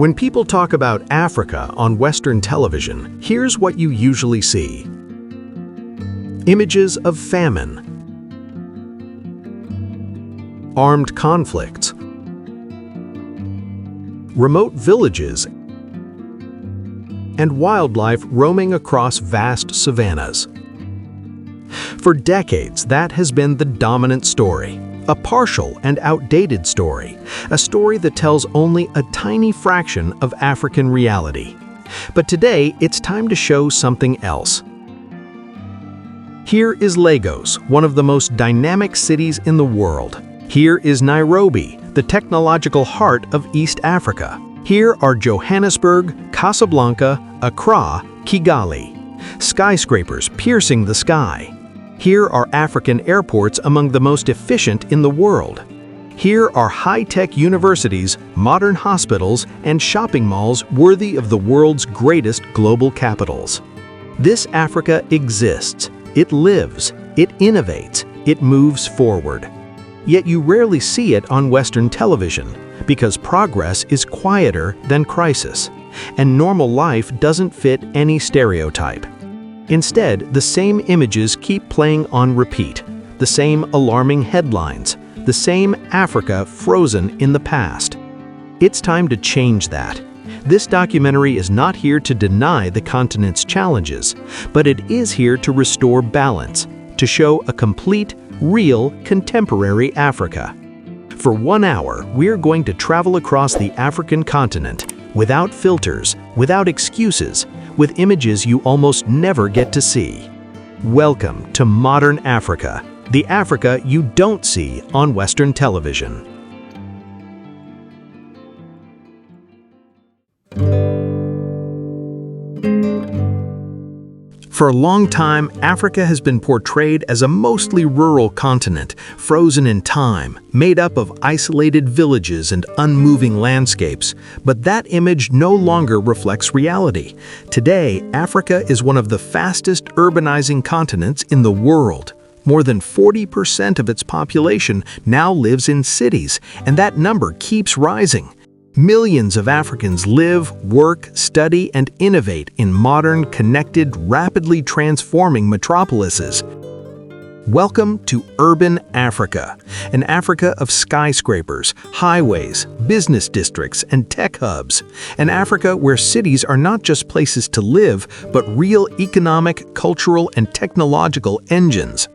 When people talk about Africa on Western television, here's what you usually see. Images of famine, armed conflicts, remote villages, and wildlife roaming across vast savannas. For decades, that has been the dominant story. A partial and outdated story, a story that tells only a tiny fraction of African reality. But today, it's time to show something else. Here is Lagos, one of the most dynamic cities in the world. Here is Nairobi, the technological heart of East Africa. Here are Johannesburg, Casablanca, Accra, Kigali. Skyscrapers piercing the sky. Here are African airports among the most efficient in the world. Here are high-tech universities, modern hospitals, and shopping malls worthy of the world's greatest global capitals. This Africa exists, it lives, it innovates, it moves forward. Yet you rarely see it on Western television, because progress is quieter than crisis, and normal life doesn't fit any stereotype. Instead, the same images keep playing on repeat, the same alarming headlines, the same Africa frozen in the past. It's time to change that. This documentary is not here to deny the continent's challenges, but it is here to restore balance, to show a complete, real, contemporary Africa. For 1 hour, we're going to travel across the African continent, without filters, without excuses, with images you almost never get to see. Welcome to Modern Africa, the Africa you don't see on Western television. For a long time, Africa has been portrayed as a mostly rural continent, frozen in time, made up of isolated villages and unmoving landscapes. But that image no longer reflects reality. Today, Africa is one of the fastest urbanizing continents in the world. More than 40% of its population now lives in cities, and that number keeps rising. Millions of Africans live, work, study, and innovate in modern, connected, rapidly transforming metropolises. Welcome to Urban Africa, an Africa of skyscrapers, highways, business districts, and tech hubs. An Africa where cities are not just places to live, but real economic, cultural, and technological engines.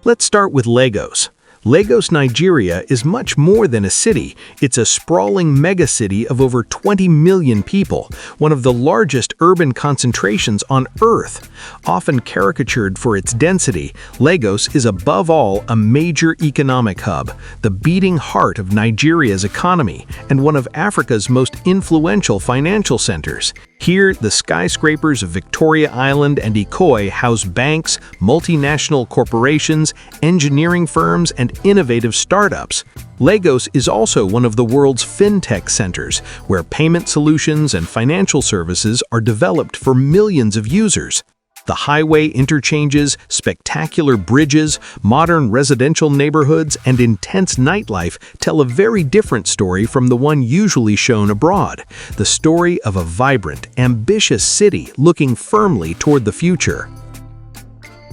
Let's start with Lagos. Lagos, Nigeria is much more than a city. It's a sprawling megacity of over 20 million people, one of the largest urban concentrations on Earth. Often caricatured for its density, Lagos is above all a major economic hub, the beating heart of Nigeria's economy, and one of Africa's most influential financial centers. Here, the skyscrapers of Victoria Island and Ikoyi house banks, multinational corporations, engineering firms, and innovative startups. Lagos is also one of the world's fintech centers, where payment solutions and financial services are developed for millions of users. The highway interchanges, spectacular bridges, modern residential neighborhoods, and intense nightlife tell a very different story from the one usually shown abroad, the story of a vibrant, ambitious city looking firmly toward the future.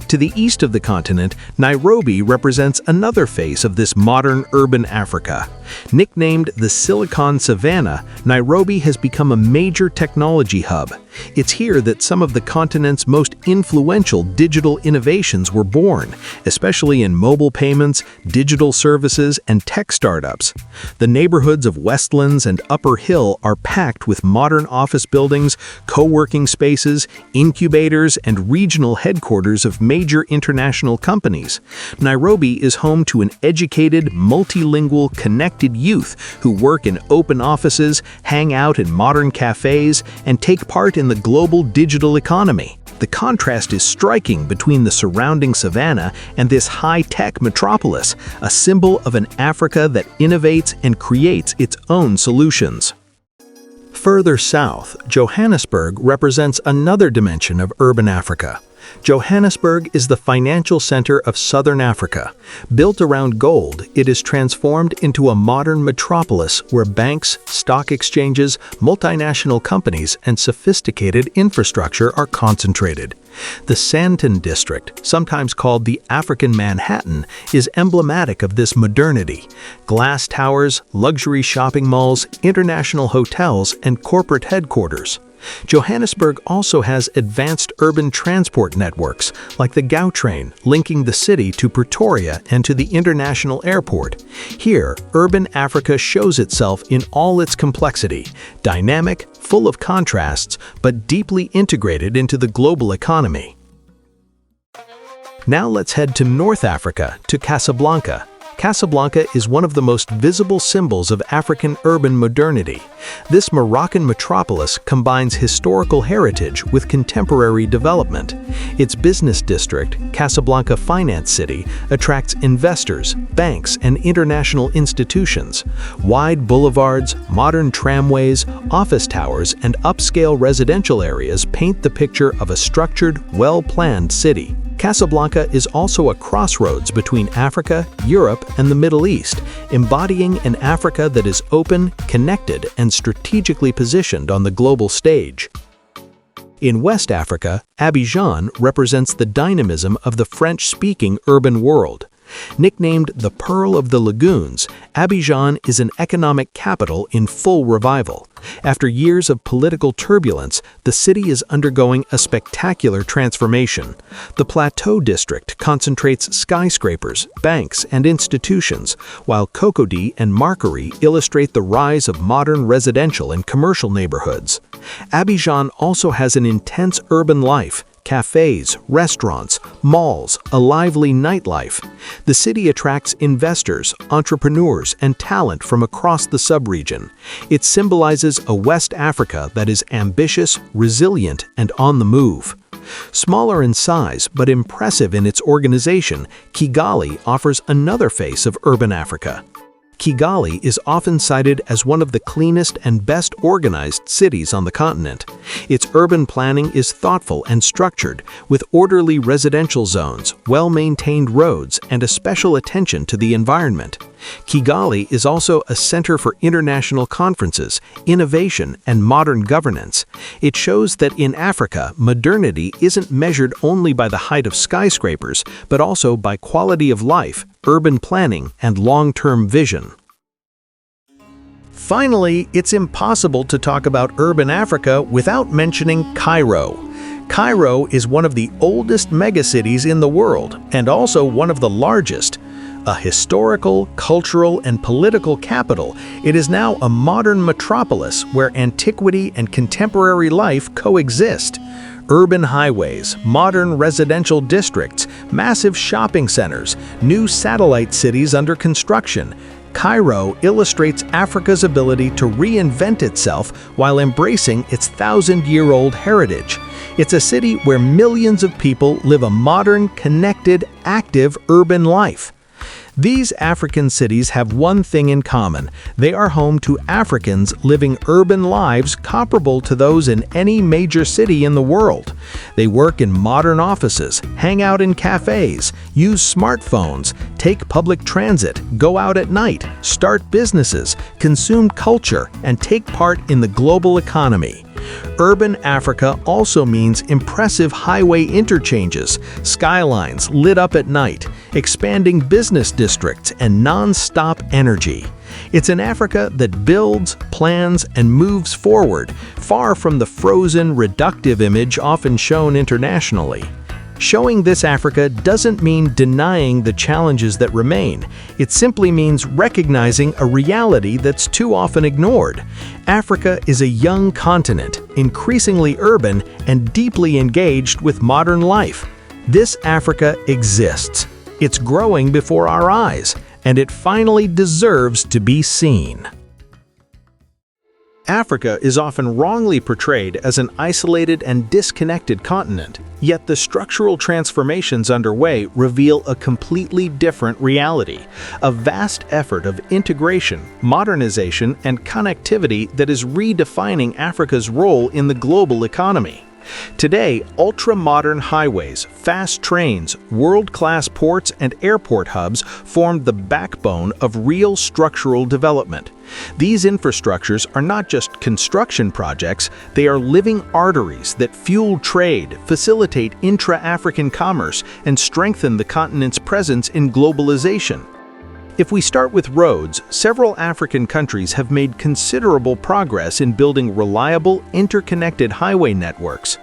To the east of the continent, Nairobi represents another face of this modern urban Africa. Nicknamed the Silicon Savannah, Nairobi has become a major technology hub. It's here that some of the continent's most influential digital innovations were born, especially in mobile payments, digital services, and tech startups. The neighborhoods of Westlands and Upper Hill are packed with modern office buildings, co-working spaces, incubators, and regional headquarters of major international companies. Nairobi is home to an educated, multilingual, connected youth who work in open offices, hang out in modern cafes, and take part in the global digital economy. The contrast is striking between the surrounding savannah and this high-tech metropolis, a symbol of an Africa that innovates and creates its own solutions. Further south, Johannesburg represents another dimension of urban Africa. Johannesburg is the financial center of southern Africa. Built around gold, it is transformed into a modern metropolis where banks, stock exchanges, multinational companies, and sophisticated infrastructure are concentrated. The Sandton district, sometimes called the African Manhattan, is emblematic of this modernity. Glass towers, luxury shopping malls, international hotels, and corporate headquarters. Johannesburg also has advanced urban transport networks, like the Gautrain, linking the city to Pretoria and to the international airport. Here, urban Africa shows itself in all its complexity, dynamic, full of contrasts, but deeply integrated into the global economy. Now let's head to North Africa, to Casablanca. Casablanca is one of the most visible symbols of African urban modernity. This Moroccan metropolis combines historical heritage with contemporary development. Its business district, Casablanca Finance City, attracts investors, banks, and international institutions. Wide boulevards, modern tramways, office towers, and upscale residential areas paint the picture of a structured, well-planned city. Casablanca is also a crossroads between Africa, Europe, and the Middle East, embodying an Africa that is open, connected, and strategically positioned on the global stage. In West Africa, Abidjan represents the dynamism of the French-speaking urban world. Nicknamed the Pearl of the Lagoons, Abidjan is an economic capital in full revival. After years of political turbulence, the city is undergoing a spectacular transformation. The Plateau District concentrates skyscrapers, banks, and institutions, while Cocody and Marcory illustrate the rise of modern residential and commercial neighborhoods. Abidjan also has an intense urban life, cafes, restaurants, malls, a lively nightlife. The city attracts investors, entrepreneurs, and talent from across the sub-region. It symbolizes a West Africa that is ambitious, resilient, and on the move. Smaller in size but impressive in its organization, Kigali offers another face of urban Africa. Kigali is often cited as one of the cleanest and best organized cities on the continent. Its urban planning is thoughtful and structured, with orderly residential zones, well-maintained roads, and a special attention to the environment. Kigali is also a center for international conferences, innovation, and modern governance. It shows that in Africa, modernity isn't measured only by the height of skyscrapers, but also by quality of life, urban planning, and long-term vision. Finally, it's impossible to talk about urban Africa without mentioning Cairo. Cairo is one of the oldest megacities in the world, and also one of the largest. A historical, cultural, and political capital, it is now a modern metropolis where antiquity and contemporary life coexist. Urban highways, modern residential districts, massive shopping centers, new satellite cities under construction. Cairo illustrates Africa's ability to reinvent itself while embracing its thousand-year-old heritage. It's a city where millions of people live a modern, connected, active urban life. These African cities have one thing in common. They are home to Africans living urban lives comparable to those in any major city in the world. They work in modern offices, hang out in cafes, use smartphones, take public transit, go out at night, start businesses, consume culture, and take part in the global economy. Urban Africa also means impressive highway interchanges, skylines lit up at night, expanding business districts, and non-stop energy. It's an Africa that builds, plans, and moves forward, far from the frozen, reductive image often shown internationally. Showing this Africa doesn't mean denying the challenges that remain. It simply means recognizing a reality that's too often ignored. Africa is a young continent, increasingly urban and deeply engaged with modern life. This Africa exists. It's growing before our eyes, and it finally deserves to be seen. Africa is often wrongly portrayed as an isolated and disconnected continent, yet the structural transformations underway reveal a completely different reality, a vast effort of integration, modernization, and connectivity that is redefining Africa's role in the global economy. Today, ultra-modern highways, fast trains, world-class ports, and airport hubs form the backbone of real structural development. These infrastructures are not just construction projects, they are living arteries that fuel trade, facilitate intra-African commerce, and strengthen the continent's presence in globalization. If we start with roads, several African countries have made considerable progress in building reliable, interconnected highway networks.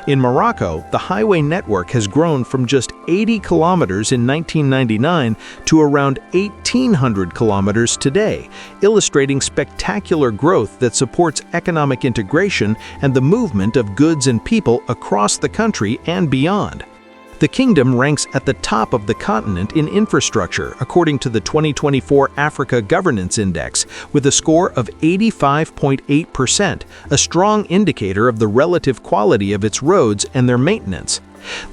In Morocco, the highway network has grown from just 80 kilometers in 1999 to around 1,800 kilometers today, illustrating spectacular growth that supports economic integration and the movement of goods and people across the country and beyond. The kingdom ranks at the top of the continent in infrastructure, according to the 2024 Africa Governance Index, with a score of 85.8%, a strong indicator of the relative quality of its roads and their maintenance.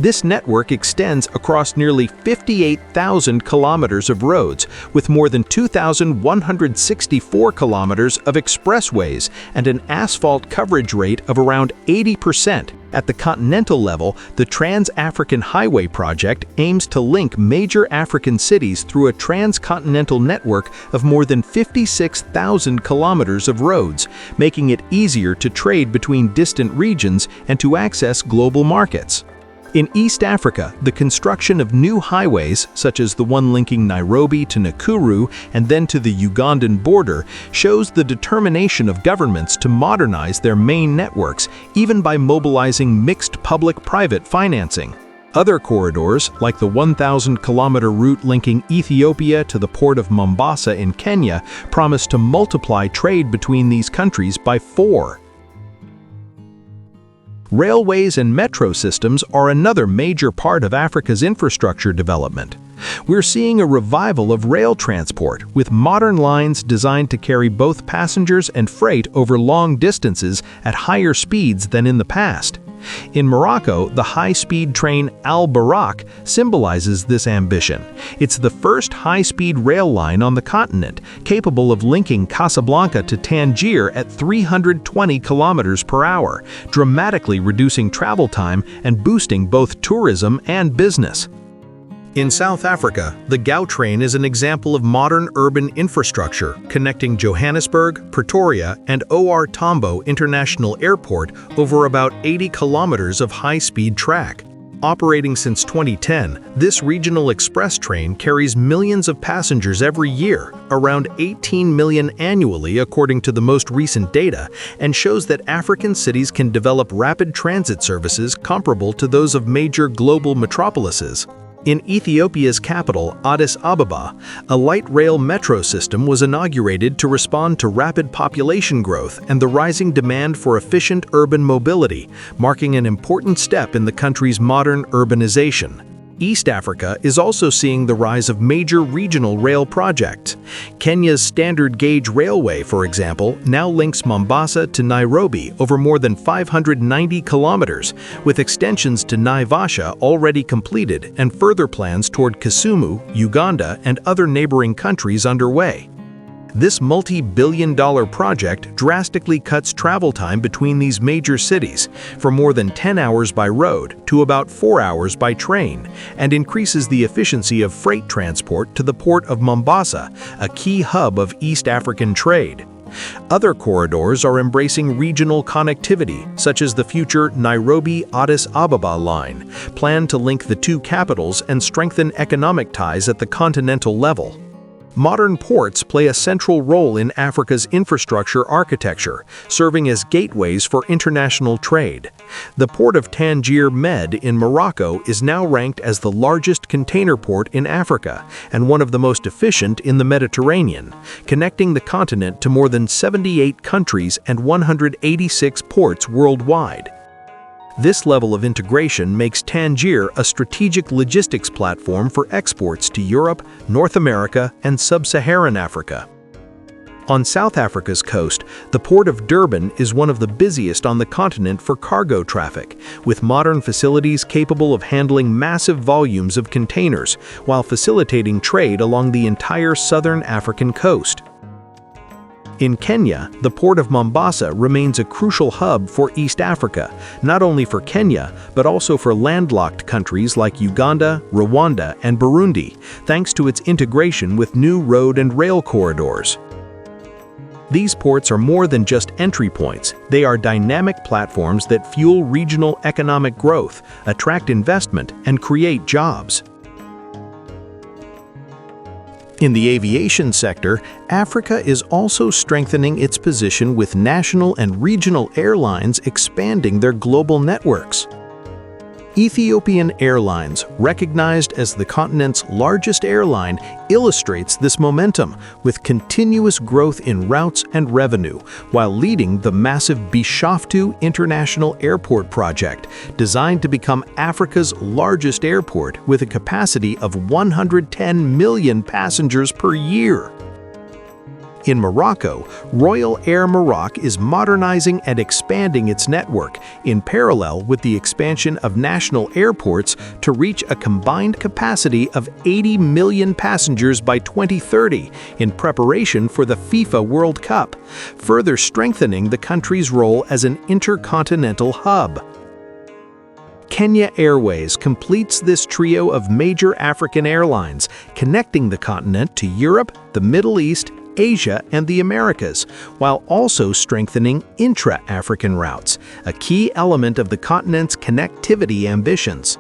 This network extends across nearly 58,000 kilometers of roads, with more than 2,164 kilometers of expressways and an asphalt coverage rate of around 80%. At the continental level, the Trans-African Highway Project aims to link major African cities through a transcontinental network of more than 56,000 kilometers of roads, making it easier to trade between distant regions and to access global markets. In East Africa, the construction of new highways, such as the one linking Nairobi to Nakuru and then to the Ugandan border, shows the determination of governments to modernize their main networks, even by mobilizing mixed public-private financing. Other corridors, like the 1,000-kilometer route linking Ethiopia to the port of Mombasa in Kenya, promise to multiply trade between these countries by 4. Railways and metro systems are another major part of Africa's infrastructure development. We're seeing a revival of rail transport, with modern lines designed to carry both passengers and freight over long distances at higher speeds than in the past. In Morocco, the high-speed train Al Barak symbolizes this ambition. It's the first high-speed rail line on the continent, capable of linking Casablanca to Tangier at 320 kilometers per hour, dramatically reducing travel time and boosting both tourism and business. In South Africa, the Gautrain is an example of modern urban infrastructure connecting Johannesburg, Pretoria, and OR Tambo International Airport over about 80 kilometers of high-speed track. Operating since 2010, this regional express train carries millions of passengers every year, around 18 million annually according to the most recent data, and shows that African cities can develop rapid transit services comparable to those of major global metropolises. In Ethiopia's capital, Addis Ababa, a light rail metro system was inaugurated to respond to rapid population growth and the rising demand for efficient urban mobility, marking an important step in the country's modern urbanization. East Africa is also seeing the rise of major regional rail projects. Kenya's Standard Gauge Railway, for example, now links Mombasa to Nairobi over more than 590 kilometers, with extensions to Naivasha already completed and further plans toward Kisumu, Uganda, and other neighboring countries underway. This multi-billion-dollar project drastically cuts travel time between these major cities from more than 10 hours by road to about 4 hours by train, and increases the efficiency of freight transport to the port of Mombasa, a key hub of East African trade. Other corridors are embracing regional connectivity, such as the future Nairobi-Addis Ababa line, planned to link the two capitals and strengthen economic ties at the continental level. Modern ports play a central role in Africa's infrastructure architecture, serving as gateways for international trade. The port of Tangier Med in Morocco is now ranked as the largest container port in Africa and one of the most efficient in the Mediterranean, connecting the continent to more than 78 countries and 186 ports worldwide. This level of integration makes Tangier a strategic logistics platform for exports to Europe, North America, and Sub-Saharan Africa. On South Africa's coast, the port of Durban is one of the busiest on the continent for cargo traffic, with modern facilities capable of handling massive volumes of containers while facilitating trade along the entire southern African coast. In Kenya, the port of Mombasa remains a crucial hub for East Africa, not only for Kenya, but also for landlocked countries like Uganda, Rwanda, and Burundi, thanks to its integration with new road and rail corridors. These ports are more than just entry points. They are dynamic platforms that fuel regional economic growth, attract investment, and create jobs. In the aviation sector, Africa is also strengthening its position with national and regional airlines expanding their global networks. Ethiopian Airlines, recognized as the continent's largest airline, illustrates this momentum with continuous growth in routes and revenue, while leading the massive Bishoftu International Airport project, designed to become Africa's largest airport with a capacity of 110 million passengers per year. In Morocco, Royal Air Maroc is modernizing and expanding its network in parallel with the expansion of national airports to reach a combined capacity of 80 million passengers by 2030 in preparation for the FIFA World Cup, further strengthening the country's role as an intercontinental hub. Kenya Airways completes this trio of major African airlines, connecting the continent to Europe, the Middle East, Asia, and the Americas, while also strengthening intra-African routes, a key element of the continent's connectivity ambitions.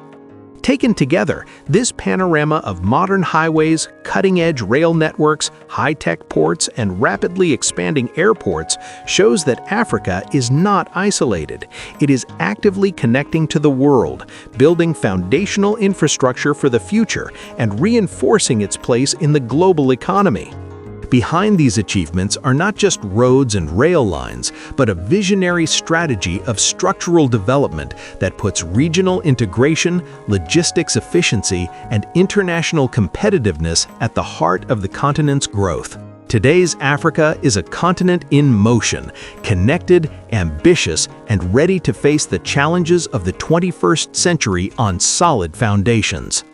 Taken together, this panorama of modern highways, cutting-edge rail networks, high-tech ports, and rapidly expanding airports shows that Africa is not isolated. It is actively connecting to the world, building foundational infrastructure for the future, and reinforcing its place in the global economy. Behind these achievements are not just roads and rail lines, but a visionary strategy of structural development that puts regional integration, logistics efficiency, and international competitiveness at the heart of the continent's growth. Today's Africa is a continent in motion, connected, ambitious, and ready to face the challenges of the 21st century on solid foundations.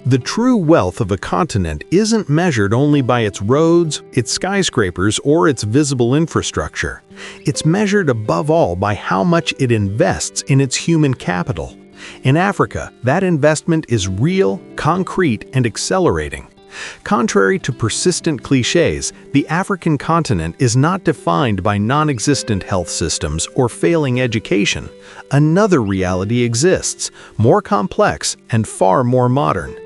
The true wealth of a continent isn't measured only by its roads, its skyscrapers, or its visible infrastructure. It's measured above all by how much it invests in its human capital. In Africa, that investment is real, concrete, and accelerating. Contrary to persistent clichés, the African continent is not defined by non-existent health systems or failing education. Another reality exists, more complex and far more modern.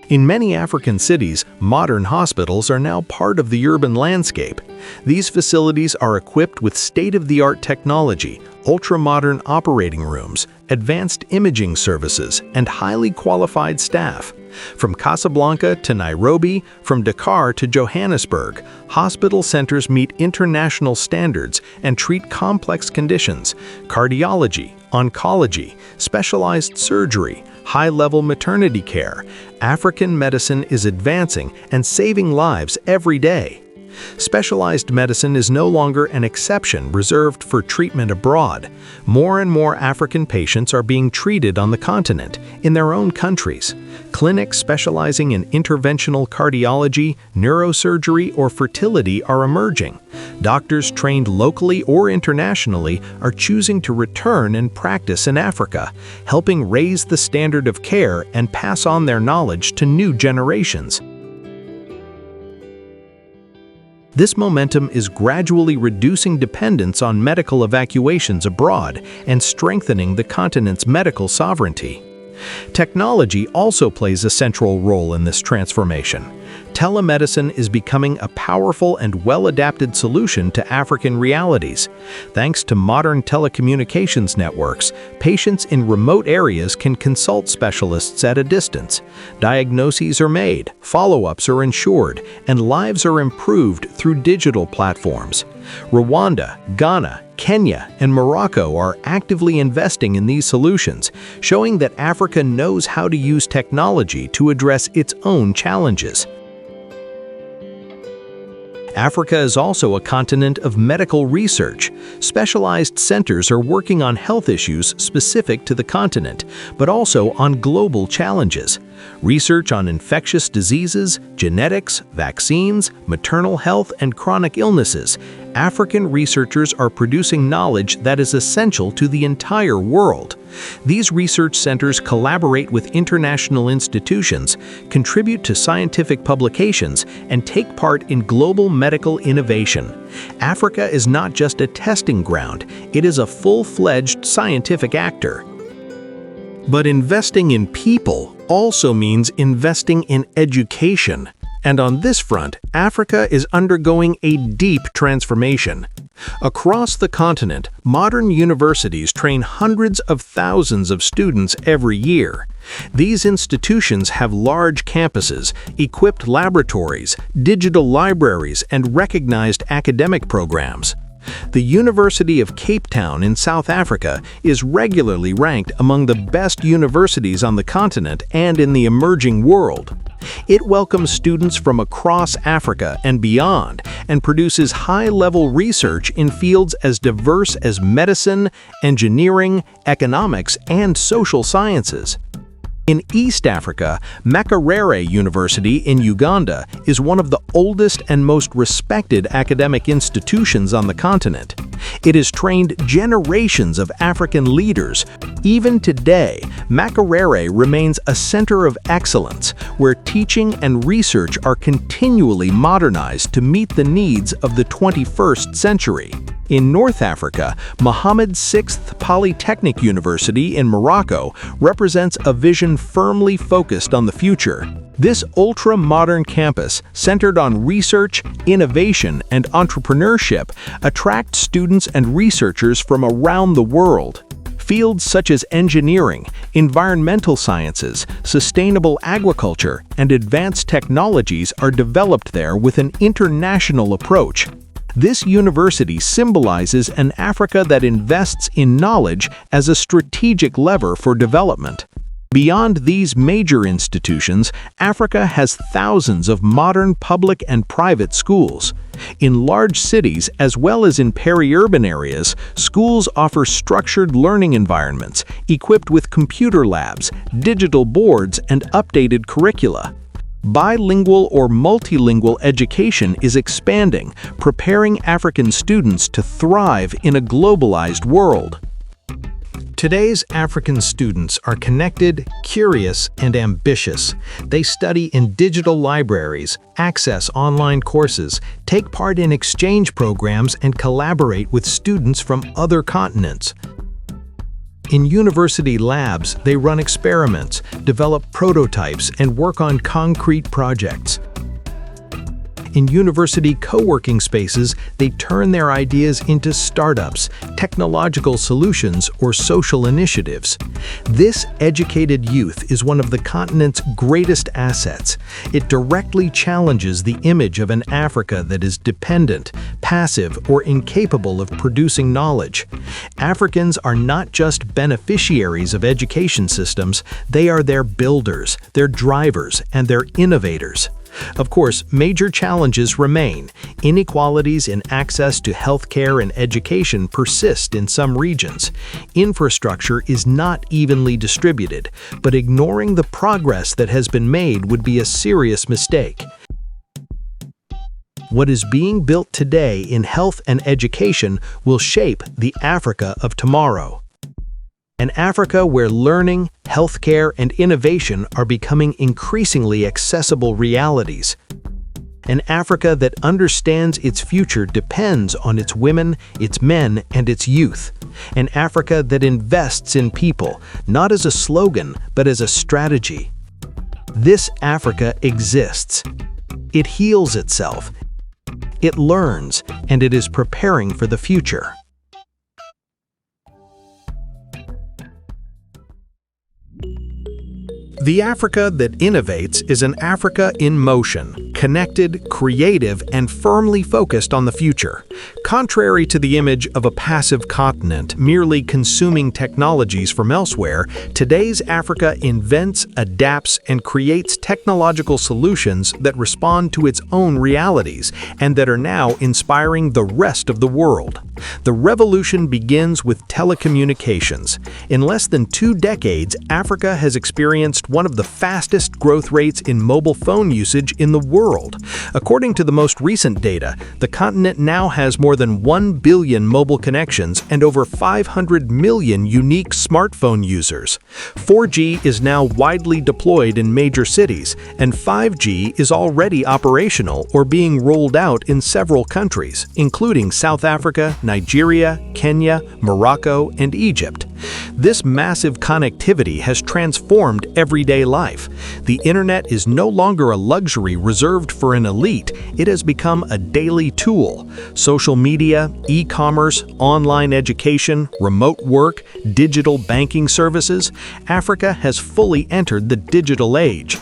In many African cities, modern hospitals are now part of the urban landscape. These facilities are equipped with state-of-the-art technology, ultra-modern operating rooms, advanced imaging services, and highly qualified staff. From Casablanca to Nairobi, from Dakar to Johannesburg, hospital centers meet international standards and treat complex conditions: cardiology, oncology, specialized surgery, high-level maternity care. African medicine is advancing and saving lives every day. Specialized medicine is no longer an exception reserved for treatment abroad. More and more African patients are being treated on the continent, in their own countries. Clinics specializing in interventional cardiology, neurosurgery, or fertility are emerging. Doctors trained locally or internationally are choosing to return and practice in Africa, helping raise the standard of care and pass on their knowledge to new generations. This momentum is gradually reducing dependence on medical evacuations abroad and strengthening the continent's medical sovereignty. Technology also plays a central role in this transformation. Telemedicine is becoming a powerful and well-adapted solution to African realities. Thanks to modern telecommunications networks, patients in remote areas can consult specialists at a distance. Diagnoses are made, follow-ups are ensured, and lives are improved through digital platforms. Rwanda, Ghana, Kenya, and Morocco are actively investing in these solutions, showing that Africa knows how to use technology to address its own challenges. Africa is also a continent of medical research. Specialized centers are working on health issues specific to the continent, but also on global challenges. Research on infectious diseases, genetics, vaccines, maternal health, and chronic illnesses. African researchers are producing knowledge that is essential to the entire world. These research centers collaborate with international institutions, contribute to scientific publications, and take part in global medical innovation. Africa is not just a testing ground, it is a full-fledged scientific actor. But investing in people also means investing in education. And on this front, Africa is undergoing a deep transformation. Across the continent, modern universities train hundreds of thousands of students every year. These institutions have large campuses, equipped laboratories, digital libraries, and recognized academic programs. The University of Cape Town in South Africa is regularly ranked among the best universities on the continent and in the emerging world. It welcomes students from across Africa and beyond and produces high-level research in fields as diverse as medicine, engineering, economics, and social sciences. In East Africa, Makerere University in Uganda is one of the oldest and most respected academic institutions on the continent. It has trained generations of African leaders. Even today, Makerere remains a center of excellence where teaching and research are continually modernized to meet the needs of the 21st century. In North Africa, Mohammed's Sixth Polytechnic University in Morocco represents a vision firmly focused on the future. This ultra-modern campus, centered on research, innovation, and entrepreneurship, attracts students and researchers from around the world. Fields such as engineering, environmental sciences, sustainable agriculture, and advanced technologies are developed there with an international approach. This university symbolizes an Africa that invests in knowledge as a strategic lever for development. Beyond these major institutions, Africa has thousands of modern public and private schools. In large cities, as well as in peri-urban areas, schools offer structured learning environments equipped with computer labs, digital boards, and updated curricula. Bilingual or multilingual education is expanding, preparing African students to thrive in a globalized world. Today's African students are connected, curious, and ambitious. They study in digital libraries, access online courses, take part in exchange programs, and collaborate with students from other continents. In university labs, they run experiments, develop prototypes, and work on concrete projects. In university co-working spaces, they turn their ideas into startups, technological solutions, or social initiatives. This educated youth is one of the continent's greatest assets. It directly challenges the image of an Africa that is dependent, passive, or incapable of producing knowledge. Africans are not just beneficiaries of education systems, they are their builders, their drivers, and their innovators. Of course, major challenges remain. Inequalities in access to healthcare and education persist in some regions. Infrastructure is not evenly distributed, but ignoring the progress that has been made would be a serious mistake. What is being built today in health and education will shape the Africa of tomorrow. An Africa where learning, healthcare, and innovation are becoming increasingly accessible realities. An Africa that understands its future depends on its women, its men, and its youth. An Africa that invests in people, not as a slogan, but as a strategy. This Africa exists. It heals itself. It learns, and it is preparing for the future. The Africa that innovates is an Africa in motion, connected, creative, and firmly focused on the future. Contrary to the image of a passive continent merely consuming technologies from elsewhere, today's Africa invents, adapts, and creates technological solutions that respond to its own realities and that are now inspiring the rest of the world. The revolution begins with telecommunications. In less than 2 decades, Africa has experienced one of the fastest growth rates in mobile phone usage in the world. According to the most recent data, the continent now has more than 1 billion mobile connections and over 500 million unique smartphone users. 4G is now widely deployed in major cities, and 5G is already operational or being rolled out in several countries, including South Africa, Nigeria, Kenya, Morocco, and Egypt. This massive connectivity has transformed everyday life. The internet is no longer a luxury reserved for an elite, it has become a daily tool. Social media, e-commerce, online education, remote work, digital banking services, Africa has fully entered the digital age.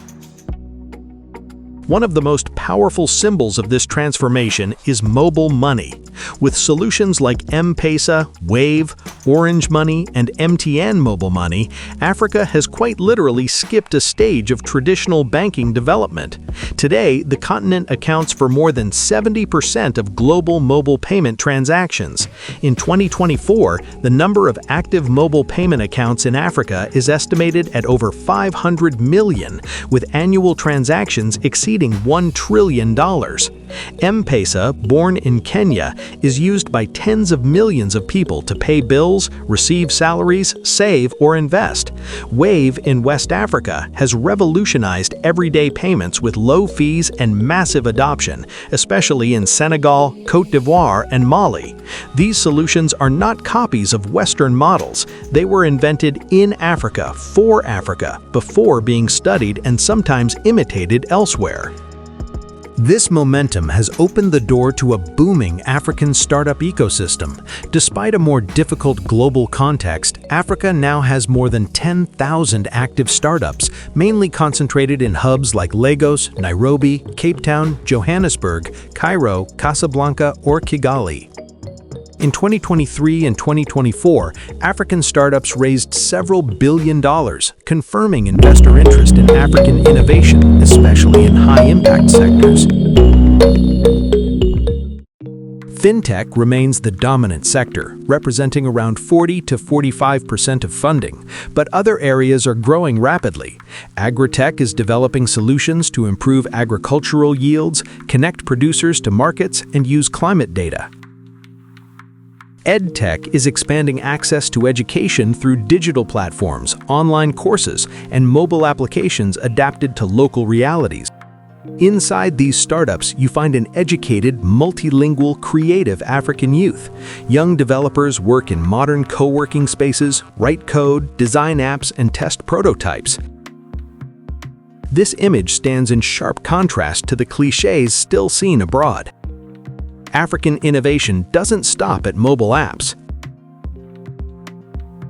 One of the most powerful symbols of this transformation is mobile money. With solutions like M-Pesa, Wave, Orange Money, and MTN Mobile Money, Africa has quite literally skipped a stage of traditional banking development. Today, the continent accounts for more than 70% of global mobile payment transactions. In 2024, the number of active mobile payment accounts in Africa is estimated at over 500 million, with annual transactions exceeding $1 trillion. M-Pesa, born in Kenya, is used by tens of millions of people to pay bills, receive salaries, save, or invest. Wave in West Africa has revolutionized everyday payments with low fees and massive adoption, especially in Senegal, Côte d'Ivoire, and Mali. These solutions are not copies of Western models. They were invented in Africa, for Africa, before being studied and sometimes imitated elsewhere. This momentum has opened the door to a booming African startup ecosystem. Despite a more difficult global context, Africa now has more than 10,000 active startups, mainly concentrated in hubs like Lagos, Nairobi, Cape Town, Johannesburg, Cairo, Casablanca, or Kigali. In 2023 and 2024, African startups raised several billion dollars, confirming investor interest in African innovation, especially in high-impact sectors. Fintech remains the dominant sector, representing around 40 to 45% of funding, but other areas are growing rapidly. Agritech is developing solutions to improve agricultural yields, connect producers to markets, and use climate data. EdTech is expanding access to education through digital platforms, online courses, and mobile applications adapted to local realities. Inside these startups, you find an educated, multilingual, creative African youth. Young developers work in modern co-working spaces, write code, design apps, and test prototypes. This image stands in sharp contrast to the clichés still seen abroad. African innovation doesn't stop at mobile apps.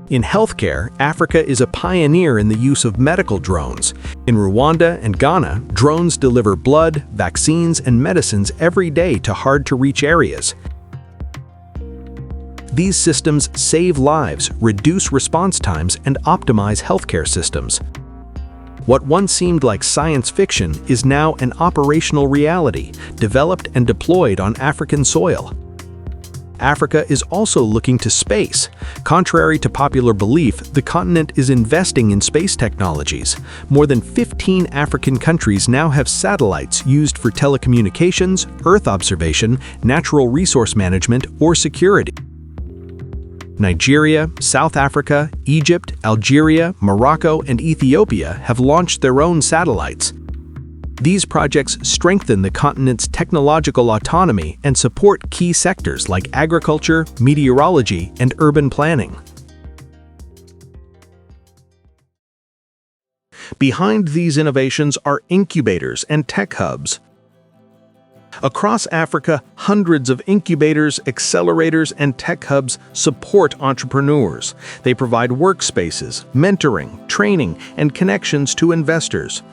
In healthcare, Africa is a pioneer in the use of medical drones. In Rwanda and Ghana, drones deliver blood, vaccines, and medicines every day to hard-to-reach areas. These systems save lives, reduce response times, and optimize healthcare systems. What once seemed like science fiction is now an operational reality, developed and deployed on African soil. Africa is also looking to space. Contrary to popular belief, the continent is investing in space technologies. More than 15 African countries now have satellites used for telecommunications, Earth observation, natural resource management, or security. Nigeria, South Africa, Egypt, Algeria, Morocco, and Ethiopia have launched their own satellites. These projects strengthen the continent's technological autonomy and support key sectors like agriculture, meteorology, and urban planning. Behind these innovations are incubators and tech hubs. Across Africa, hundreds of incubators, accelerators, and tech hubs support entrepreneurs. They provide workspaces, mentoring, training, and connections to investors.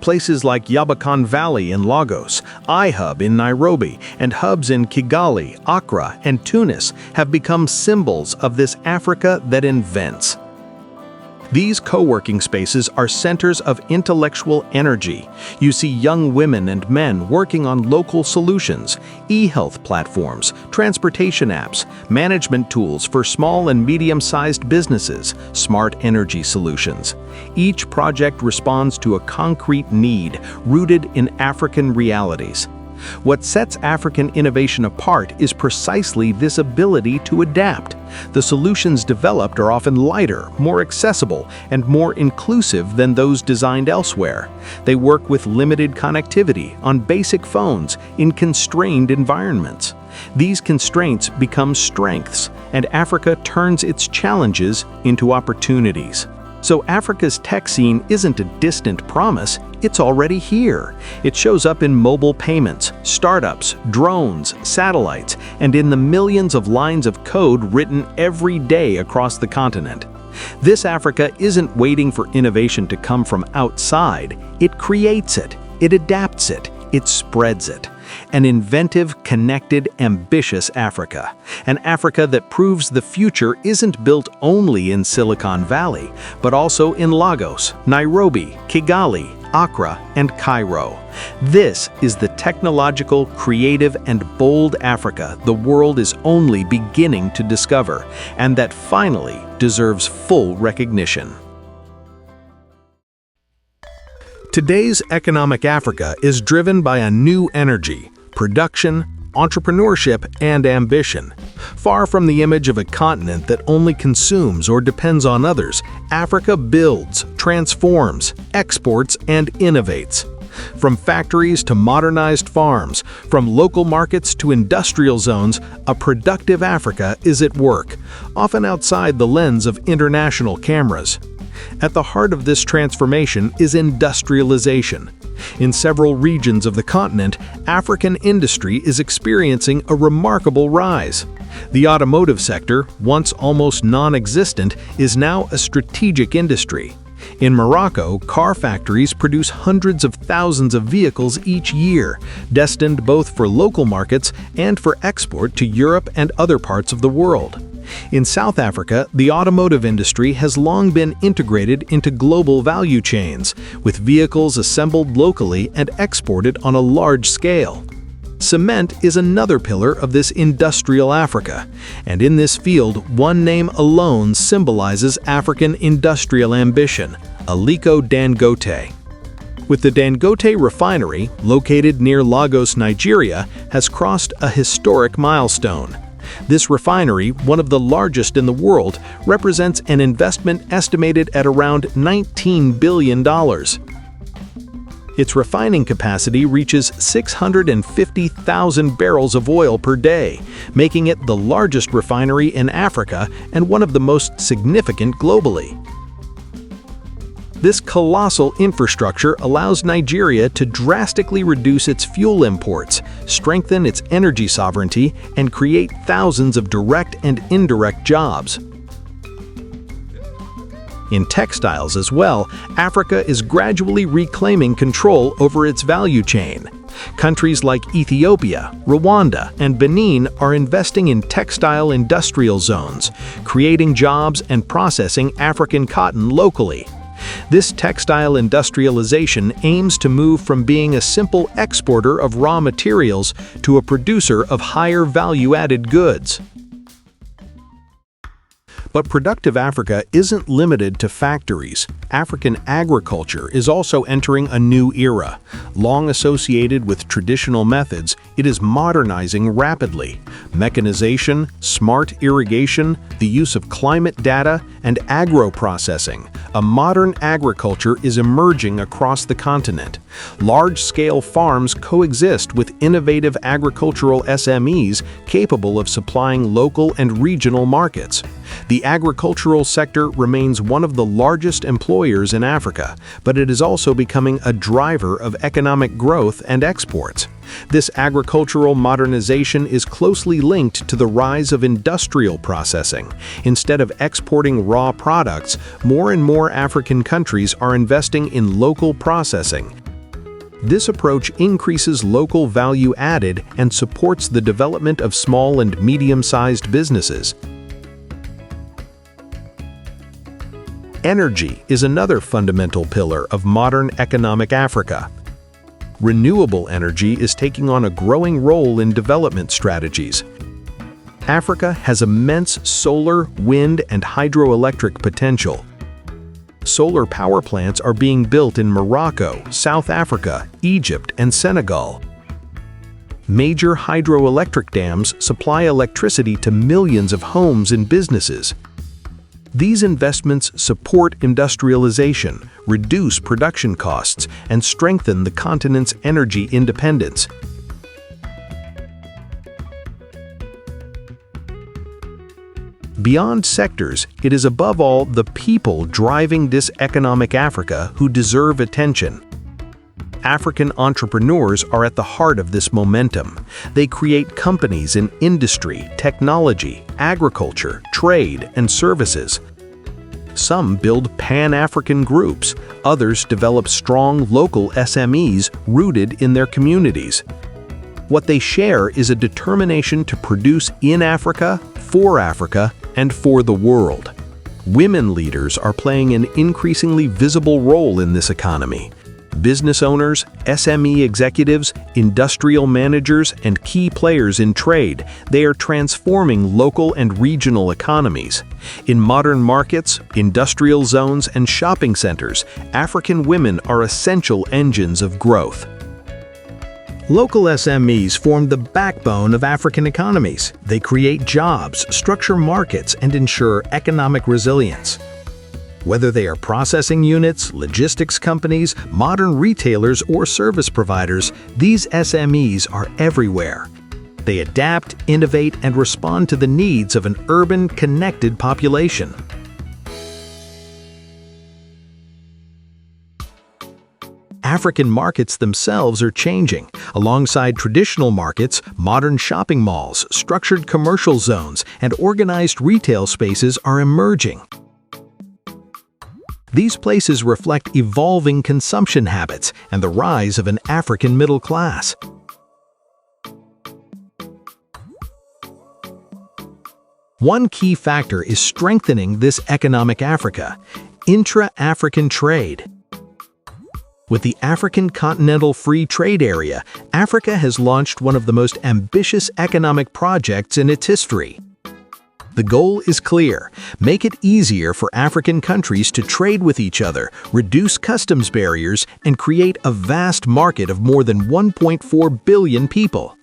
Places like Yabakan Valley in Lagos, iHub in Nairobi, and hubs in Kigali, Accra, and Tunis have become symbols of this Africa that invents. These co-working spaces are centers of intellectual energy. You see young women and men working on local solutions, e-health platforms, transportation apps, management tools for small and medium-sized businesses, smart energy solutions. Each project responds to a concrete need rooted in African realities. What sets African innovation apart is precisely this ability to adapt. The solutions developed are often lighter, more accessible, and more inclusive than those designed elsewhere. They work with limited connectivity on basic phones in constrained environments. These constraints become strengths, and Africa turns its challenges into opportunities. So Africa's tech scene isn't a distant promise, it's already here. It shows up in mobile payments, startups, drones, satellites, and in the millions of lines of code written every day across the continent. This Africa isn't waiting for innovation to come from outside, it creates it, it adapts it, it spreads it. An inventive, connected, ambitious Africa. An Africa that proves the future isn't built only in Silicon Valley, but also in Lagos, Nairobi, Kigali, Accra, and Cairo. This is the technological, creative, and bold Africa the world is only beginning to discover, and that finally deserves full recognition. Today's economic Africa is driven by a new energy, production, entrepreneurship, and ambition. Far from the image of a continent that only consumes or depends on others, Africa builds, transforms, exports, and innovates. From factories to modernized farms, from local markets to industrial zones, a productive Africa is at work, often outside the lens of international cameras. At the heart of this transformation is industrialization. In several regions of the continent, African industry is experiencing a remarkable rise. The automotive sector, once almost non-existent, is now a strategic industry. In Morocco, car factories produce hundreds of thousands of vehicles each year, destined both for local markets and for export to Europe and other parts of the world. In South Africa, the automotive industry has long been integrated into global value chains, with vehicles assembled locally and exported on a large scale. Cement is another pillar of this industrial Africa, and in this field, one name alone symbolizes African industrial ambition: Aliko Dangote. With the Dangote refinery, located near Lagos, Nigeria, has crossed a historic milestone. This refinery, one of the largest in the world, represents an investment estimated at around $19 billion. Its refining capacity reaches 650,000 barrels of oil per day, making it the largest refinery in Africa and one of the most significant globally. This colossal infrastructure allows Nigeria to drastically reduce its fuel imports, strengthen its energy sovereignty, and create thousands of direct and indirect jobs. In textiles as well, Africa is gradually reclaiming control over its value chain. Countries like Ethiopia, Rwanda, and Benin are investing in textile industrial zones, creating jobs and processing African cotton locally. This textile industrialization aims to move from being a simple exporter of raw materials to a producer of higher value-added goods. But productive Africa isn't limited to factories. African agriculture is also entering a new era. Long associated with traditional methods, it is modernizing rapidly. Mechanization, smart irrigation, the use of climate data, and agro-processing. A modern agriculture is emerging across the continent. Large-scale farms coexist with innovative agricultural SMEs capable of supplying local and regional markets. The The agricultural sector remains one of the largest employers in Africa, but it is also becoming a driver of economic growth and exports. This agricultural modernization is closely linked to the rise of industrial processing. Instead of exporting raw products, more and more African countries are investing in local processing. This approach increases local value added and supports the development of small and medium-sized businesses. Energy is another fundamental pillar of modern economic Africa. Renewable energy is taking on a growing role in development strategies. Africa has immense solar, wind, and hydroelectric potential. Solar power plants are being built in Morocco, South Africa, Egypt, and Senegal. Major hydroelectric dams supply electricity to millions of homes and businesses. These investments support industrialization, reduce production costs, and strengthen the continent's energy independence. Beyond sectors, it is above all the people driving this economic Africa who deserve attention. African entrepreneurs are at the heart of this momentum. They create companies in industry, technology, agriculture, trade, and services. Some build Pan-African groups, others develop strong local SMEs rooted in their communities. What they share is a determination to produce in Africa, and for the world. Women leaders are playing an increasingly visible role in this economy. Business owners, SME executives, industrial managers, and key players in trade, they are transforming local and regional economies. In modern markets, industrial zones, and shopping centers, African women are essential engines of growth. Local SMEs form the backbone of African economies. They create jobs, structure markets, and ensure economic resilience. Whether they are processing units, logistics companies, modern retailers, or service providers, these SMEs are everywhere. They adapt, innovate, and respond to the needs of an urban, connected population. African markets themselves are changing. Alongside traditional markets, modern shopping malls, structured commercial zones, and organized retail spaces are emerging. These places reflect evolving consumption habits and the rise of an African middle class. One key factor is strengthening this economic Africa: intra-African trade. With the African Continental Free Trade Area, Africa has launched one of the most ambitious economic projects in its history. The goal is clear: make it easier for African countries to trade with each other, reduce customs barriers, and create a vast market of more than 1.4 billion people.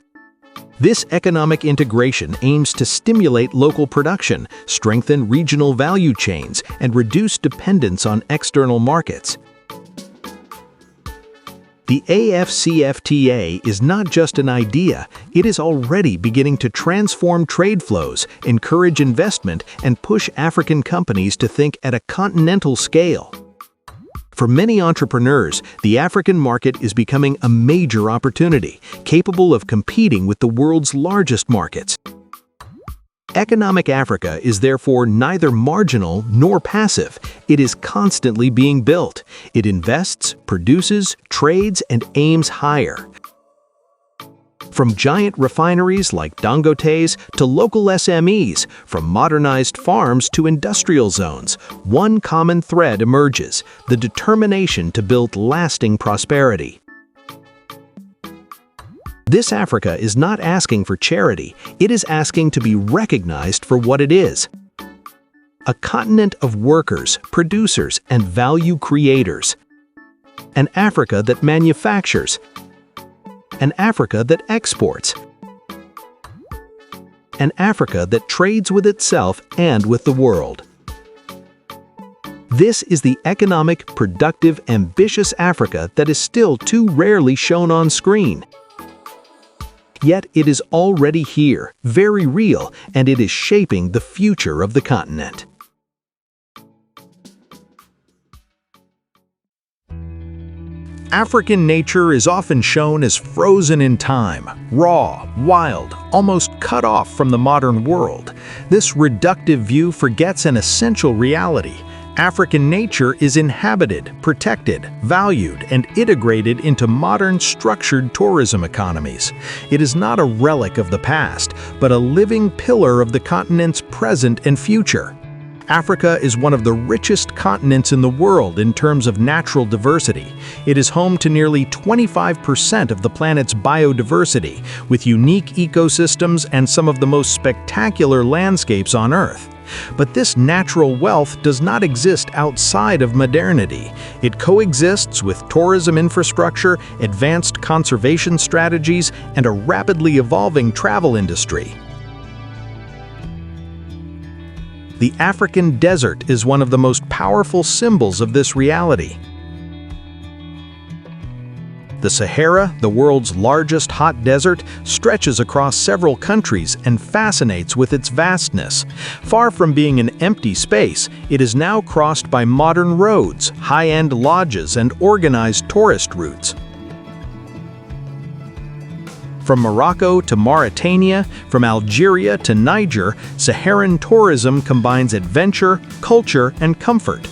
This economic integration aims to stimulate local production, strengthen regional value chains, and reduce dependence on external markets. The AFCFTA is not just an idea, it is already beginning to transform trade flows, encourage investment, and push African companies to think at a continental scale. For many entrepreneurs, the African market is becoming a major opportunity, capable of competing with the world's largest markets. Economic Africa is therefore neither marginal nor passive. It is constantly being built. It invests, produces, trades, and aims higher. From giant refineries like Dangote's to local SMEs, from modernized farms to industrial zones, one common thread emerges: the determination to build lasting prosperity. This Africa is not asking for charity, it is asking to be recognized for what it is: a continent of workers, producers, and value creators. An Africa that manufactures. An Africa that exports. An Africa that trades with itself and with the world. This is the economic, productive, ambitious Africa that is still too rarely shown on screen. Yet it is already here, very real, and it is shaping the future of the continent. African nature is often shown as frozen in time, raw, wild, almost cut off from the modern world. This reductive view forgets an essential reality. African nature is inhabited, protected, valued, and integrated into modern structured tourism economies. It is not a relic of the past, but a living pillar of the continent's present and future. Africa is one of the richest continents in the world in terms of natural diversity. It is home to nearly 25% of the planet's biodiversity, with unique ecosystems and some of the most spectacular landscapes on Earth. But this natural wealth does not exist outside of modernity. It coexists with tourism infrastructure, advanced conservation strategies, and a rapidly evolving travel industry. The African desert is one of the most powerful symbols of this reality. The Sahara, the world's largest hot desert, stretches across several countries and fascinates with its vastness. Far from being an empty space, it is now crossed by modern roads, high-end lodges, and organized tourist routes. From Morocco to Mauritania, from Algeria to Niger, Saharan tourism combines adventure, culture, and comfort.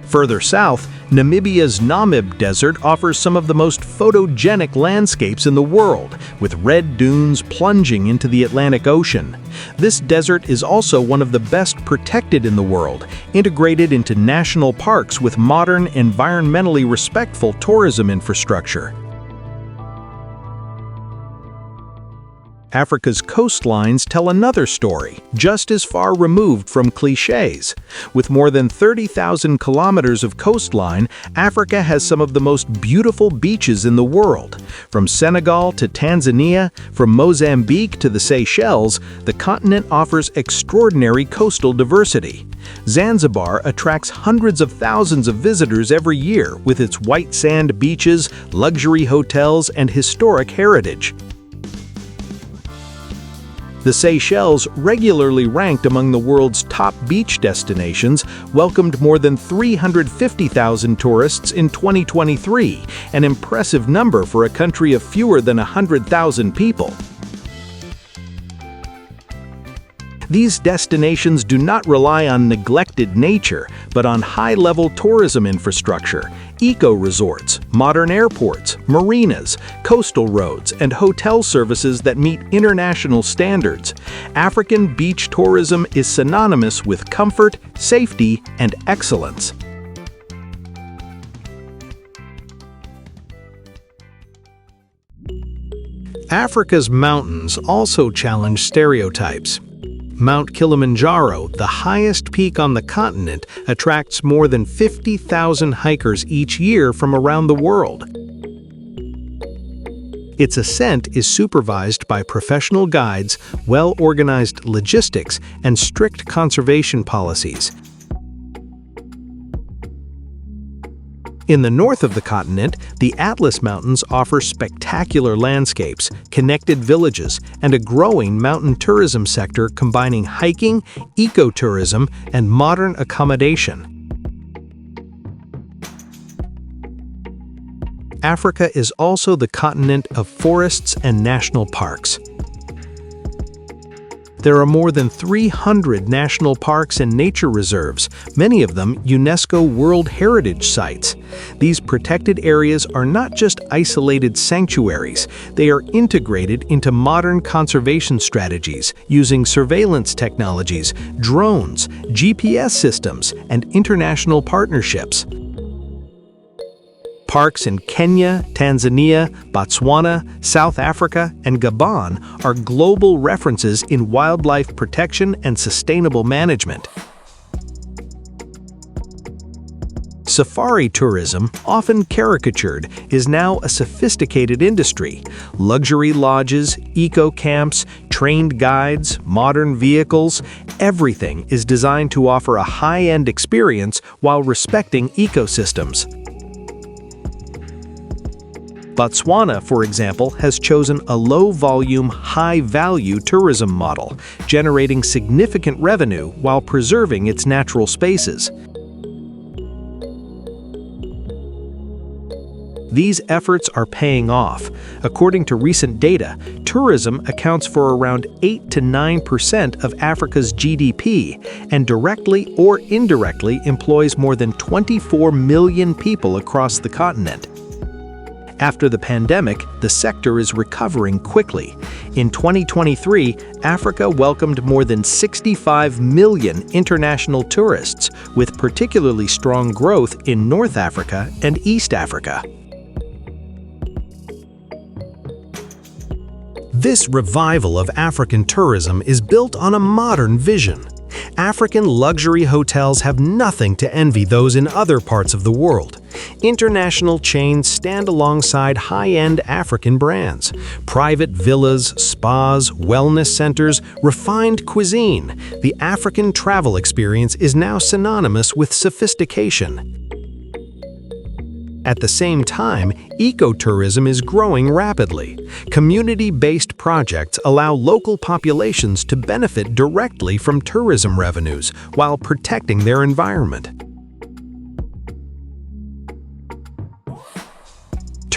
Further south, Namibia's Namib Desert offers some of the most photogenic landscapes in the world, with red dunes plunging into the Atlantic Ocean. This desert is also one of the best protected in the world, integrated into national parks with modern, environmentally respectful tourism infrastructure. Africa's coastlines tell another story, just as far removed from clichés. With more than 30,000 kilometers of coastline, Africa has some of the most beautiful beaches in the world. From Senegal to Tanzania, from Mozambique to the Seychelles, the continent offers extraordinary coastal diversity. Zanzibar attracts hundreds of thousands of visitors every year with its white sand beaches, luxury hotels, and historic heritage. The Seychelles, regularly ranked among the world's top beach destinations, welcomed more than 350,000 tourists in 2023, an impressive number for a country of fewer than 100,000 people. These destinations do not rely on neglected nature, but on high-level tourism infrastructure, eco-resorts, modern airports, marinas, coastal roads, and hotel services that meet international standards. African beach tourism is synonymous with comfort, safety, and excellence. Africa's mountains also challenge stereotypes. Mount Kilimanjaro, the highest peak on the continent, attracts more than 50,000 hikers each year from around the world. Its ascent is supervised by professional guides, well-organized logistics, and strict conservation policies. In the north of the continent, the Atlas Mountains offer spectacular landscapes, connected villages, and a growing mountain tourism sector combining hiking, ecotourism, and modern accommodation. Africa is also the continent of forests and national parks. There are more than 300 national parks and nature reserves, many of them UNESCO World Heritage Sites. These protected areas are not just isolated sanctuaries, they are integrated into modern conservation strategies using surveillance technologies, drones, GPS systems, and international partnerships. Parks in Kenya, Tanzania, Botswana, South Africa, and Gabon are global references in wildlife protection and sustainable management. Safari tourism, often caricatured, is now a sophisticated industry. Luxury lodges, eco-camps, trained guides, modern vehicles, everything is designed to offer a high-end experience while respecting ecosystems. Botswana, for example, has chosen a low-volume, high-value tourism model, generating significant revenue while preserving its natural spaces. These efforts are paying off. According to recent data, tourism accounts for around 8 to 9% of Africa's GDP and directly or indirectly employs more than 24 million people across the continent. After the pandemic, the sector is recovering quickly. In 2023, Africa welcomed more than 65 million international tourists, with particularly strong growth in North Africa and East Africa. This revival of African tourism is built on a modern vision. African luxury hotels have nothing to envy those in other parts of the world. International chains stand alongside high-end African brands. Private villas, spas, wellness centers, refined cuisine. The African travel experience is now synonymous with sophistication. At the same time, ecotourism is growing rapidly. Community-based projects allow local populations to benefit directly from tourism revenues while protecting their environment.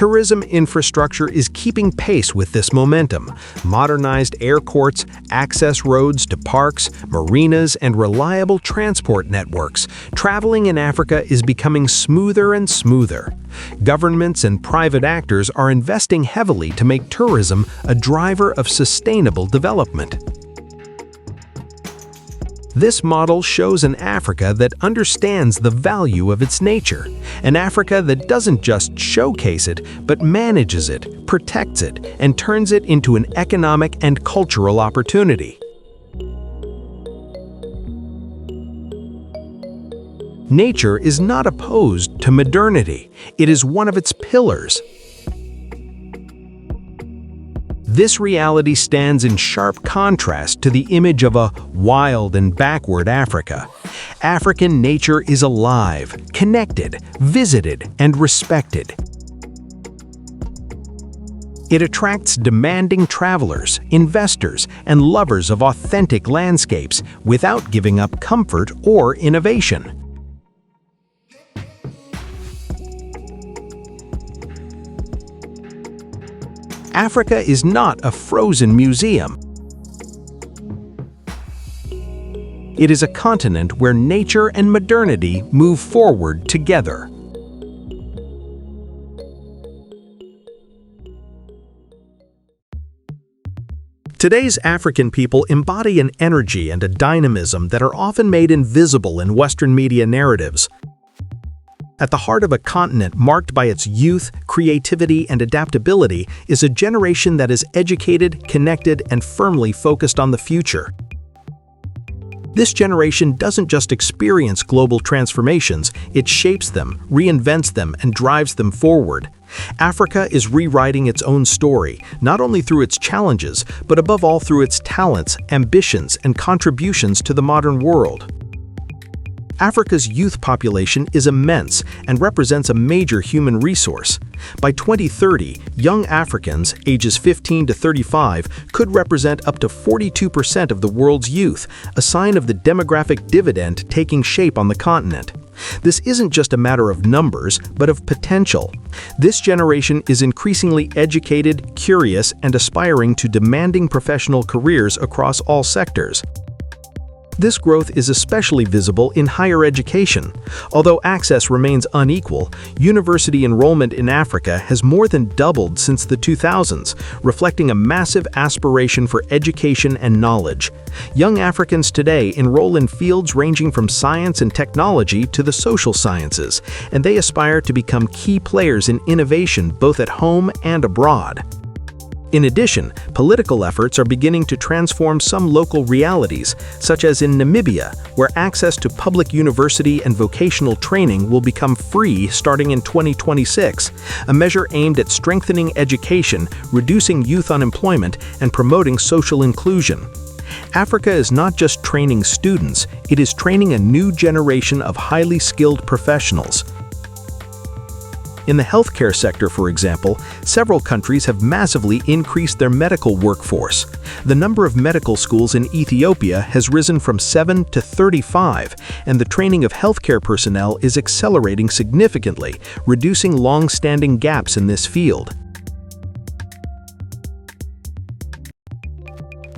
Tourism infrastructure is keeping pace with this momentum. Modernized airports, access roads to parks, marinas, and reliable transport networks. Traveling in Africa is becoming smoother and smoother. Governments and private actors are investing heavily to make tourism a driver of sustainable development. This model shows an Africa that understands the value of its nature, an Africa that doesn't just showcase it, but manages it, protects it, and turns it into an economic and cultural opportunity. Nature is not opposed to modernity. It is one of its pillars. This reality stands in sharp contrast to the image of a wild and backward Africa. African nature is alive, connected, visited, and respected. It attracts demanding travelers, investors, and lovers of authentic landscapes without giving up comfort or innovation. Africa is not a frozen museum. It is a continent where nature and modernity move forward together. Today's African people embody an energy and a dynamism that are often made invisible in Western media narratives. At the heart of a continent marked by its youth, creativity, and adaptability is a generation that is educated, connected, and firmly focused on the future. This generation doesn't just experience global transformations, it shapes them, reinvents them, and drives them forward. Africa is rewriting its own story, not only through its challenges, but above all through its talents, ambitions, and contributions to the modern world. Africa's youth population is immense and represents a major human resource. By 2030, young Africans, ages 15 to 35, could represent up to 42% of the world's youth, a sign of the demographic dividend taking shape on the continent. This isn't just a matter of numbers, but of potential. This generation is increasingly educated, curious, and aspiring to demanding professional careers across all sectors. This growth is especially visible in higher education. Although access remains unequal, university enrollment in Africa has more than doubled since the 2000s, reflecting a massive aspiration for education and knowledge. Young Africans today enroll in fields ranging from science and technology to the social sciences, and they aspire to become key players in innovation both at home and abroad. In addition, political efforts are beginning to transform some local realities, such as in Namibia, where access to public university and vocational training will become free starting in 2026, a measure aimed at strengthening education, reducing youth unemployment, and promoting social inclusion. Africa is not just training students, it is training a new generation of highly skilled professionals. In the healthcare sector, for example, several countries have massively increased their medical workforce. The number of medical schools in Ethiopia has risen from 7 to 35, and the training of healthcare personnel is accelerating significantly, reducing long-standing gaps in this field.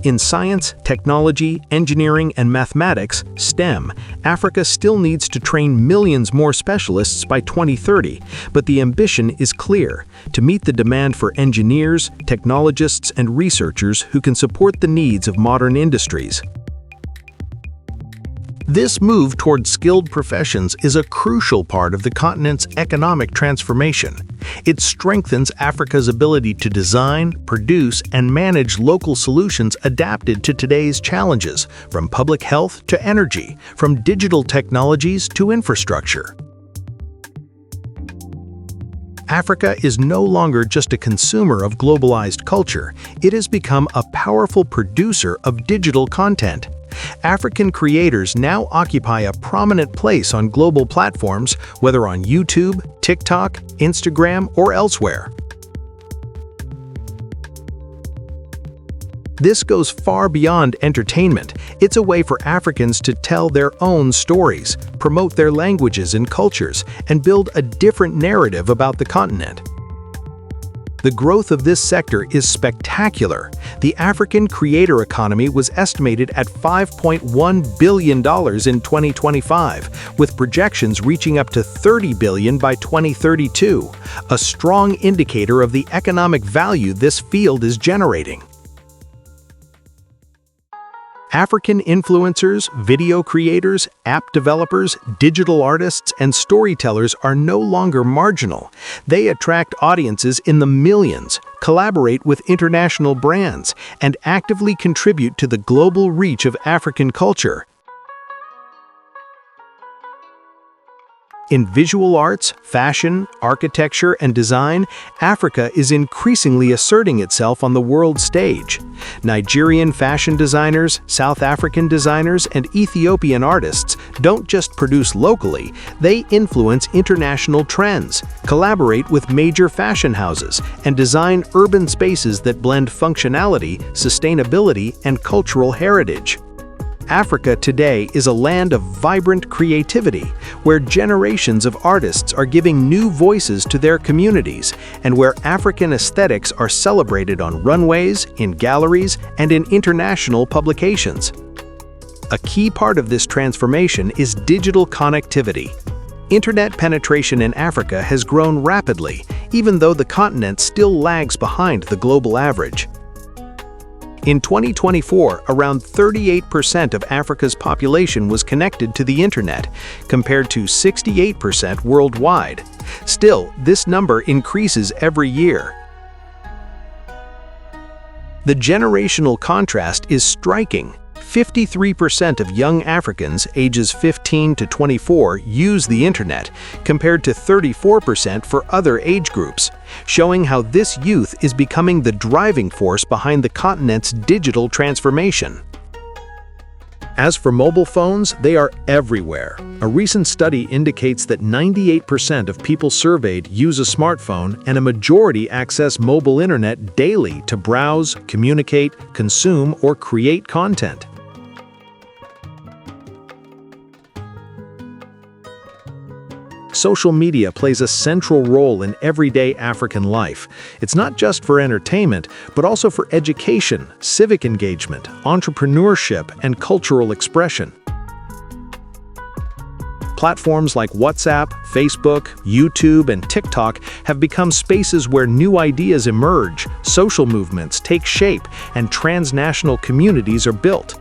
In science, technology, engineering, and mathematics, STEM, Africa still needs to train millions more specialists by 2030, but the ambition is clear: to meet the demand for engineers, technologists, and researchers who can support the needs of modern industries. This move toward skilled professions is a crucial part of the continent's economic transformation. It strengthens Africa's ability to design, produce, and manage local solutions adapted to today's challenges, from public health to energy, from digital technologies to infrastructure. Africa is no longer just a consumer of globalized culture, it has become a powerful producer of digital content. African creators now occupy a prominent place on global platforms, whether on YouTube, TikTok, Instagram, or elsewhere. This goes far beyond entertainment. It's a way for Africans to tell their own stories, promote their languages and cultures, and build a different narrative about the continent. The growth of this sector is spectacular. The African creator economy was estimated at $5.1 billion in 2025, with projections reaching up to $30 billion by 2032, a strong indicator of the economic value this field is generating. African influencers, video creators, app developers, digital artists, and storytellers are no longer marginal. They attract audiences in the millions, collaborate with international brands, and actively contribute to the global reach of African culture. In visual arts, fashion, architecture, and design, Africa is increasingly asserting itself on the world stage. Nigerian fashion designers, South African designers, and Ethiopian artists don't just produce locally, they influence international trends, collaborate with major fashion houses, and design urban spaces that blend functionality, sustainability, and cultural heritage. Africa today is a land of vibrant creativity, where generations of artists are giving new voices to their communities, and where African aesthetics are celebrated on runways, in galleries, and in international publications. A key part of this transformation is digital connectivity. Internet penetration in Africa has grown rapidly, even though the continent still lags behind the global average. In 2024, around 38% of Africa's population was connected to the internet, compared to 68% worldwide. Still, this number increases every year. The generational contrast is striking. 53% of young Africans ages 15 to 24 use the internet, compared to 34% for other age groups, showing how this youth is becoming the driving force behind the continent's digital transformation. As for mobile phones, they are everywhere. A recent study indicates that 98% of people surveyed use a smartphone, and a majority access mobile internet daily to browse, communicate, consume, or create content. Social media plays a central role in everyday African life. It's not just for entertainment, but also for education, civic engagement, entrepreneurship, and cultural expression. Platforms like WhatsApp, Facebook, YouTube, and TikTok have become spaces where new ideas emerge, social movements take shape, and transnational communities are built.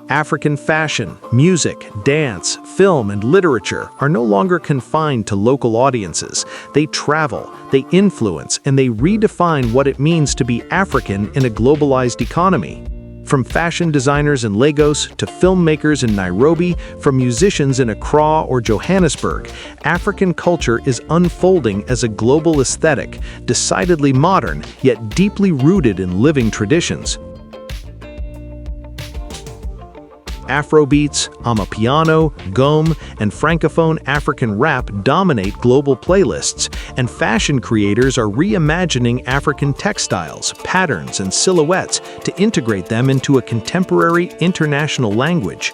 African fashion, music, dance, film, and literature are no longer confined to local audiences. They travel, they influence, and they redefine what it means to be African in a globalized economy. From fashion designers in Lagos to filmmakers in Nairobi, from musicians in Accra or Johannesburg, African culture is unfolding as a global aesthetic, decidedly modern, yet deeply rooted in living traditions. Afrobeats, Amapiano, Gom, and Francophone African rap dominate global playlists, and fashion creators are reimagining African textiles, patterns, and silhouettes to integrate them into a contemporary international language.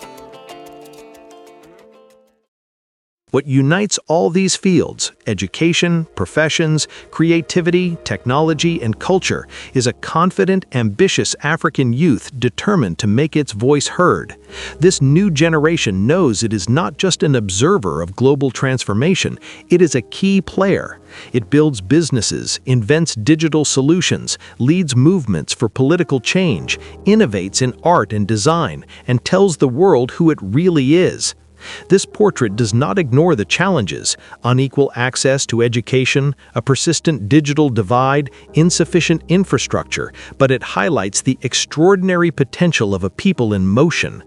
What unites all these fields, education, professions, creativity, technology, and culture, is a confident, ambitious African youth determined to make its voice heard. This new generation knows it is not just an observer of global transformation, it is a key player. It builds businesses, invents digital solutions, leads movements for political change, innovates in art and design, and tells the world who it really is. This portrait does not ignore the challenges: unequal access to education, a persistent digital divide, insufficient infrastructure, but it highlights the extraordinary potential of a people in motion.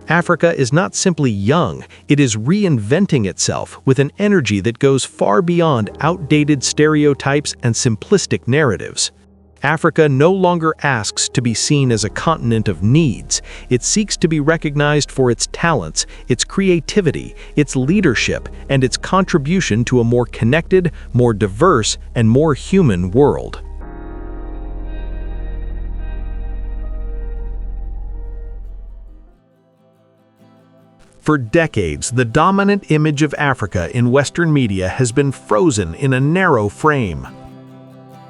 Africa is not simply young, it is reinventing itself with an energy that goes far beyond outdated stereotypes and simplistic narratives. Africa no longer asks to be seen as a continent of needs. It seeks to be recognized for its talents, its creativity, its leadership, and its contribution to a more connected, more diverse, and more human world. For decades, the dominant image of Africa in Western media has been frozen in a narrow frame.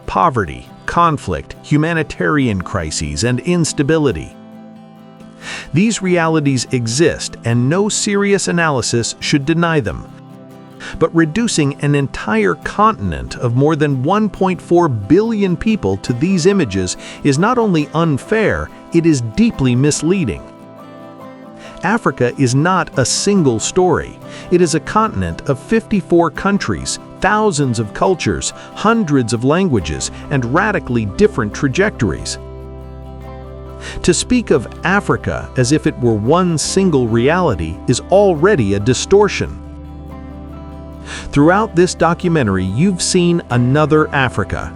Poverty, conflict, humanitarian crises, and instability. These realities exist, and no serious analysis should deny them. But reducing an entire continent of more than 1.4 billion people to these images is not only unfair, it is deeply misleading. Africa is not a single story. It is a continent of 54 countries, thousands of cultures, hundreds of languages, and radically different trajectories. To speak of Africa as if it were one single reality is already a distortion. Throughout this documentary, you've seen another Africa.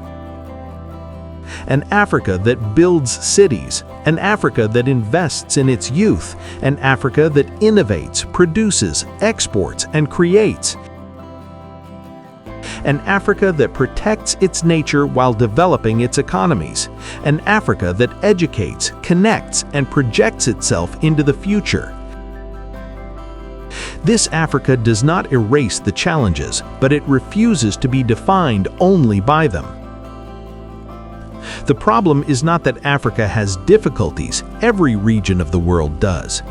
An Africa that builds cities, an Africa that invests in its youth, an Africa that innovates, produces, exports, and creates. An Africa that protects its nature while developing its economies. An Africa that educates, connects, and projects itself into the future. This Africa does not erase the challenges, but it refuses to be defined only by them. The problem is not that Africa has difficulties, every region of the world does.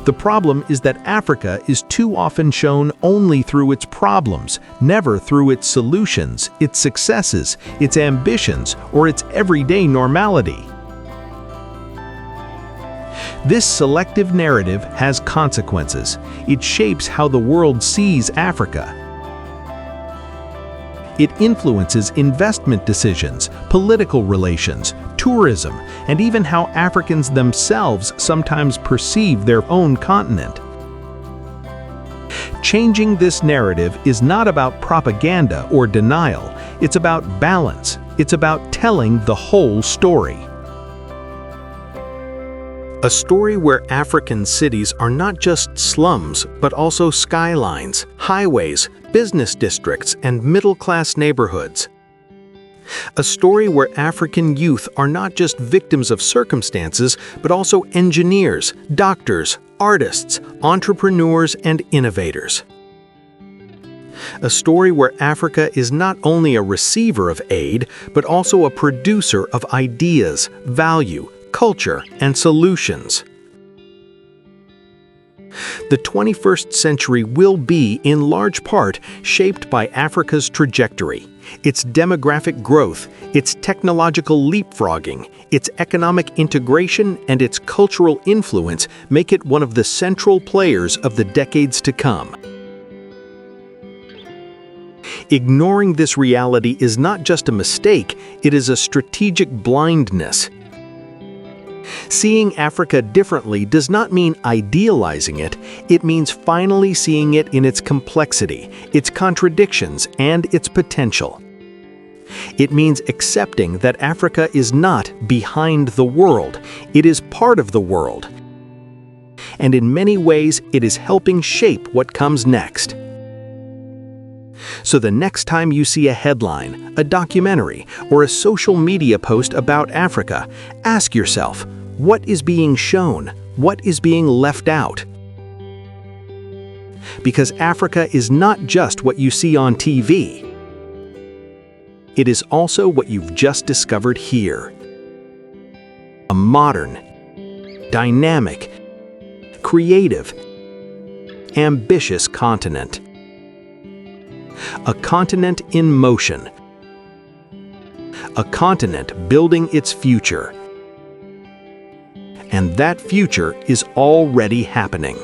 The problem is that Africa is too often shown only through its problems, never through its solutions, its successes, its ambitions, or its everyday normality. This selective narrative has consequences. It shapes how the world sees Africa. It influences investment decisions, political relations, tourism, and even how Africans themselves sometimes perceive their own continent. Changing this narrative is not about propaganda or denial. It's about balance. It's about telling the whole story. A story where African cities are not just slums, but also skylines, highways, business districts, and middle-class neighborhoods. A story where African youth are not just victims of circumstances, but also engineers, doctors, artists, entrepreneurs, and innovators. A story where Africa is not only a receiver of aid, but also a producer of ideas, value, culture, and solutions. The 21st century will be, in large part, shaped by Africa's trajectory. Its demographic growth, its technological leapfrogging, its economic integration, and its cultural influence make it one of the central players of the decades to come. Ignoring this reality is not just a mistake, it is a strategic blindness. Seeing Africa differently does not mean idealizing it, it means finally seeing it in its complexity, its contradictions, and its potential. It means accepting that Africa is not behind the world, it is part of the world. And in many ways, it is helping shape what comes next. So the next time you see a headline, a documentary, or a social media post about Africa, ask yourself, what is being shown? What is being left out? Because Africa is not just what you see on TV. It is also what you've just discovered here. A modern, dynamic, creative, ambitious continent. A continent in motion. A continent building its future. And that future is already happening.